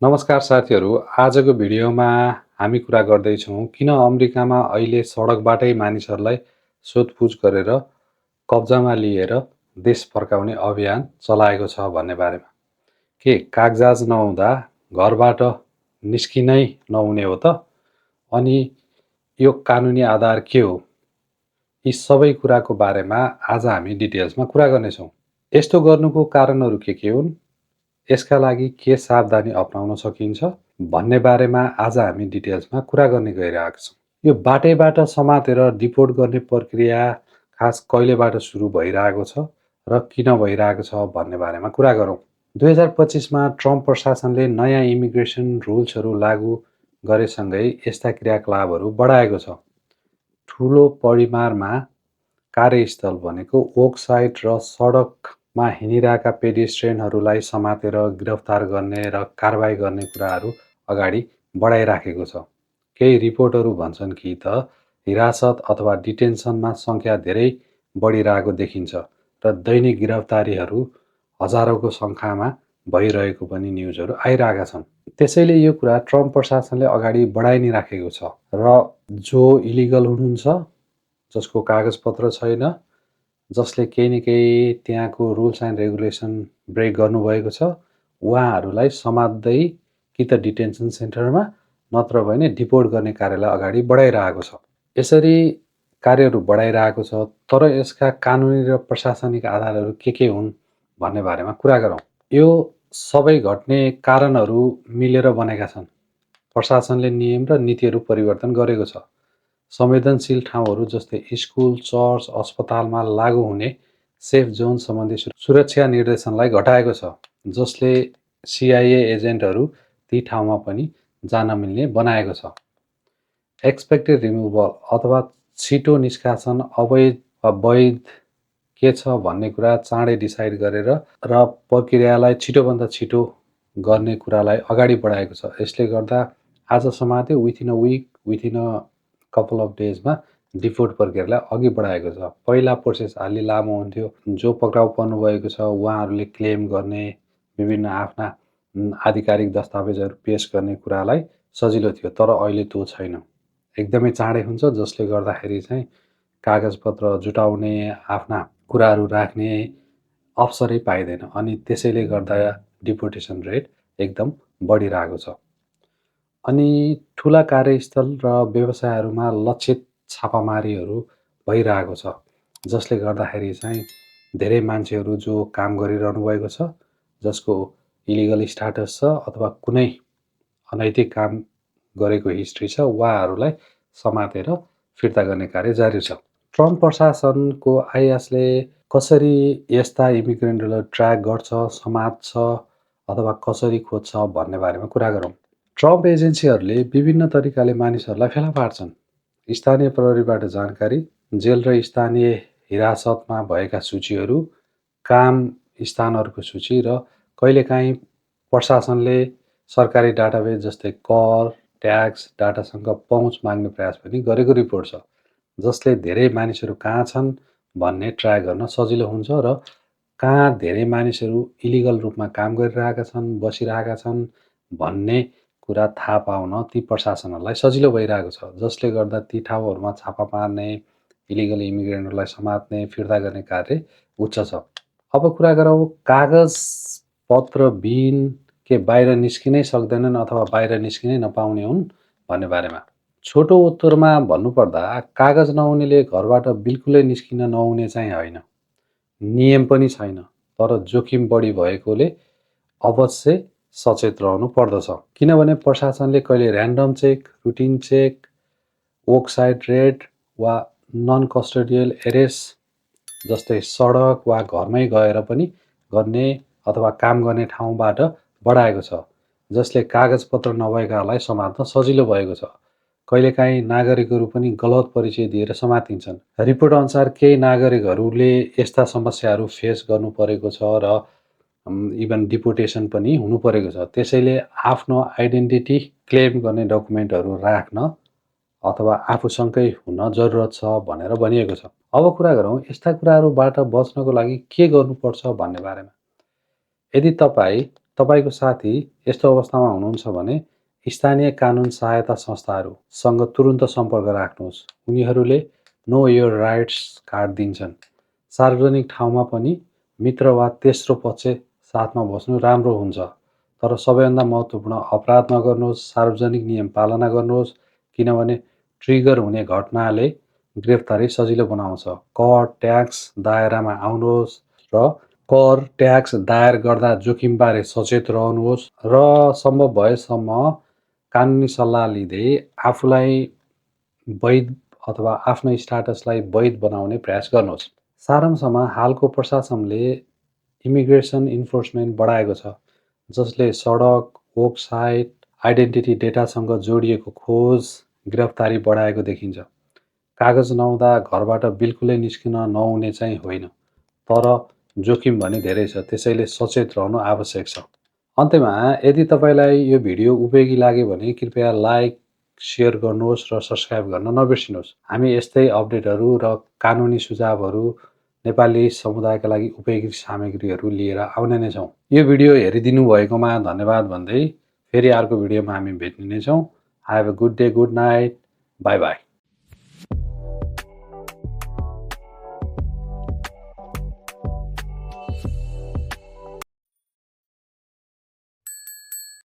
नमस्कार साथीहरू, आजको भिडियोमा हामी कुरा गर्दैछौँ किन अमेरिकामा अहिले सडकबाटै मानिसहरूलाई सोधपुछ गरेर कब्जामा लिएर देश फर्काउने अभियान चलाएको छ भन्ने बारेमा। के कागजात नहुँदा घरबाट निस्किनै नहुने हो त? अनि यो कानुनी आधार के हो? यी सबै कुराको बारेमा आज हामी डिटेल्समा कुरा गर्नेछौँ। यस्तो गर्नुको कारणहरू के हुन्? यसका लागि के सावधानी अपनाउन सकिन्छ भन्ने बारेमा आज हामी डिटेल्समा कुरा गर्ने गइरहेका छौँ। यो बाटैबाट समातेर डिपोर्ट गर्ने प्रक्रिया खास कहिलेबाट सुरु भइरहेको छ र किन भइरहेको छ भन्ने बारेमा कुरा गरौँ। 2025मा ट्रम्प प्रशासनले नयाँ इमिग्रेसन रुल्सहरू लागू गरेसँगै यस्ता क्रियाकलापहरू बढाएको छ। ठुलो परिमाणमा कार्यस्थल भनेको वोक साइट र सडकमा हिँडिरहेका पेडेस्ट्रियनहरूलाई समातेर गिरफ्तार गर्ने र कारबाही गर्ने कुराहरू अगाडि बढाइराखेको छ। केही रिपोर्टहरू भन्छन् कि त हिरासत अथवा डिटेन्सनमा सङ्ख्या धेरै बढिरहेको देखिन्छ र दैनिक गिरफ्तारीहरू हजारौँको सङ्ख्यामा भइरहेको पनि न्युजहरू आइरहेका छन्। त्यसैले यो कुरा ट्रम्प प्रशासनले अगाडि बढाइ नै राखेको छ र जो इलिगल हुनुहुन्छ, जसको कागजपत्र छैन, जसले केही न केही त्यहाँको रुल्स एन्ड रेगुलेसन ब्रेक गर्नुभएको छ, उहाँहरूलाई समात्दै कि त डिटेन्सन सेन्टरमा नत्र भने डिपोर्ट गर्ने कार्यलाई अगाडि बढाइरहेको छ। यसरी कार्यहरू बढाइरहेको छ, तर यसका कानुनी र प्रशासनिक आधारहरू के हुन् भन्ने बारेमा कुरा गरौँ। यो सबै घट्ने कारणहरू मिलेर बनेका छन्। प्रशासनले नियम र नीतिहरू परिवर्तन गरेको छ। संवेदनशील ठाउँहरू जस्तै स्कुल, चर्च, अस्पतालमा लागू हुने सेफ जोन सम्बन्धी सुरक्षा निर्देशनलाई घटाएको छ, जसले CIA एजेन्टहरू ती ठाउँमा पनि जान मिल्ने बनाएको छ। एक्सपेक्टेड रिमुभल अथवा छिटो निष्कासन, अवैध वा वैध के छ भन्ने कुरा चाँडै डिसाइड गरेर र प्रक्रियालाई छिटोभन्दा छिटो गर्ने कुरालाई अगाडि बढाएको छ। यसले गर्दा आज समाते within a week, within a couple of डेजमा डिपोर्ट प्रक्रियालाई अघि बढाएको छ। पहिला प्रोसेस अलि लामो हुन्थ्यो। जो पक्राउ पर्नुभएको छ उहाँहरूले क्लेम गर्ने, विभिन्न आफ्ना आधिकारिक दस्तावेजहरू पेश गर्ने कुरालाई सजिलो थियो, तर अहिले त्यो छैन। एकदमै चाँडै हुन्छ, जसले गर्दाखेरि चाहिँ कागजपत्र जुटाउने, आफ्ना कुराहरू राख्ने अवसरै पाइँदैन अनि त्यसैले गर्दा डिपोर्टेसन रेट एकदम बढिरहेको छ। अनि ठुला कार्यस्थल र व्यवसायहरूमा लक्षित छापामारीहरू भइरहेको छ, जसले गर्दाखेरि चाहिँ धेरै मान्छेहरू जो काम गरिरहनु भएको छ, जसको इलिगल स्ट्याटस छ अथवा कुनै अनैतिक काम गरेको हिस्ट्री छ, उहाँहरूलाई समातेर फिर्ता गर्ने कार्य जारी छ। ट्रम्प प्रशासनको आइएसले कसरी यस्ता इमिग्रेन्टहरूलाई ट्र्याक गर्छ, समात्छ अथवा कसरी खोज्छ भन्ने बारेमा कुरा गरौँ। ट्रम्प एजेन्सीहरूले विभिन्न तरिकाले मानिसहरूलाई फेला पार्छन्। स्थानीय प्रहरीबाट जानकारी, जेल र स्थानीय हिरासतमा भएका सूचीहरू, काम स्थानहरूको सूची र कहिलेकाहीँ प्रशासनले सरकारी डाटाबेज जस्तै कर, ट्याक्स डाटासँग पहुँच माग्ने प्रयास पनि गरेको रिपोर्ट छ, जसले धेरै मानिसहरू कहाँ छन् भन्ने ट्र्याक गर्न सजिलो हुन्छ र कहाँ धेरै मानिसहरू इलिगल रूपमा काम गरिरहेका छन्, बसिरहेका छन् भन्ने कुरा थाहा पाउन ती प्रशासनहरूलाई सजिलो भइरहेको छ, जसले गर्दा ती ठाउँहरूमा छापा पार्ने, इलिगल इमिग्रेन्टहरूलाई समात्ने, फिर्ता गर्ने कार्य उच्च छ। अब कुरा गरौँ कागज पत्र बिन के बाहिर निस्किनै सक्दैनन् अथवा बाहिर निस्किनै नपाउने हुन् भन्ने बारेमा। छोटो उत्तरमा भन्नुपर्दा कागज नहुनेले घरबाट बिल्कुलै निस्किन नहुने चाहिँ होइन, नियम पनि छैन, तर जोखिम बढी भएकोले अवश्य सचेत रहनु पर्दछ। किनभने प्रशासनले कहिले र्यान्डम चेक, रुटिन चेक, वोक साइट रेड वा नन कस्टोडियल एरेस्ट जस्तै सडक वा घरमै गएर पनि गर्ने अथवा काम गर्ने ठाउँबाट बढाएको छ, जसले कागजपत्र नभएकालाई समात्न सजिलो भएको छ। कहिलेकाहीँ नागरिकहरू पनि गलत परिचय दिएर समातिन्छन्। रिपोर्ट अनुसार केही नागरिकहरूले यस्ता समस्याहरू फेस गर्नु परेको छ र इभन डिपोर्टेसन पनि हुनु परेको छ। त्यसैले आफ्नो आइडेन्टिटी क्लेम गर्ने डकुमेन्टहरू राख्न अथवा आफूसँगै हुन जरुरत छ भनेर भनिएको छ। अब कुरा गरौँ यस्ता कुराहरूबाट बच्नको लागि के गर्नुपर्छ भन्ने बारेमा। यदि तपाईँ तपाईको साथी यस्तो अवस्थामा हुनुहुन्छ भने स्थानीय कानुन सहायता संस्थाहरूसँग तुरुन्त सम्पर्क राख्नुहोस्। उनीहरूले नो योर राइट्स कार्ड दिन्छन्। सार्वजनिक ठाउँमा पनि मित्र वा तेस्रो पक्ष साथमा बस्नु राम्रो हुन्छ, तर सबैभन्दा महत्त्वपूर्ण अपराध नगर्नुहोस्, सार्वजनिक नियम पालना गर्नुहोस्, किनभने ट्रिगर हुने घटनाले गिरफ्तारी सजिलो बनाउँछ। कर ट्याक्स दायरामा आउनुहोस् र कर ट्याक्स दायर गर्दा जोखिमबारे सचेत रहनुहोस् र सम्भव भएसम्म कानुनी सल्लाह लिँदै आफूलाई वैध अथवा आफ्नो स्टाटसलाई वैध बनाउने प्रयास गर्नुहोस्। सारांशमा हालको प्रशासनले इमिग्रेसन इन्फोर्समेन्ट बढाएको छ, जसले सडक, वेबसाइट, आइडेन्टिटी डेटासँग जोडिएको खोज, गिरफ्तारी बढाएको देखिन्छ। कागज नहुँदा घरबाट बिल्कुलै निस्किन नहुने चाहिँ होइन, तर जोखिम भने धेरै छ, त्यसैले सचेत रहनु आवश्यक छ। अन्त्यमा यदि तपाईँलाई यो भिडियो उपयोगी लाग्यो भने कृपया लाइक, सेयर गर्नुहोस् र सब्स्क्राइब गर्न नबिर्सिनुहोस्। हामी यस्तै अपडेटहरू र कानुनी सुझावहरू नेपाली समुदायका लागि उपयोगी सामग्रीहरू लिएर आउने नै छौँ। यो भिडियो हेरिदिनु भएकोमा धन्यवाद भन्दै फेरि अर्को भिडियोमा हामी भेट्ने नै छौँ। Have a good day, good night, by by.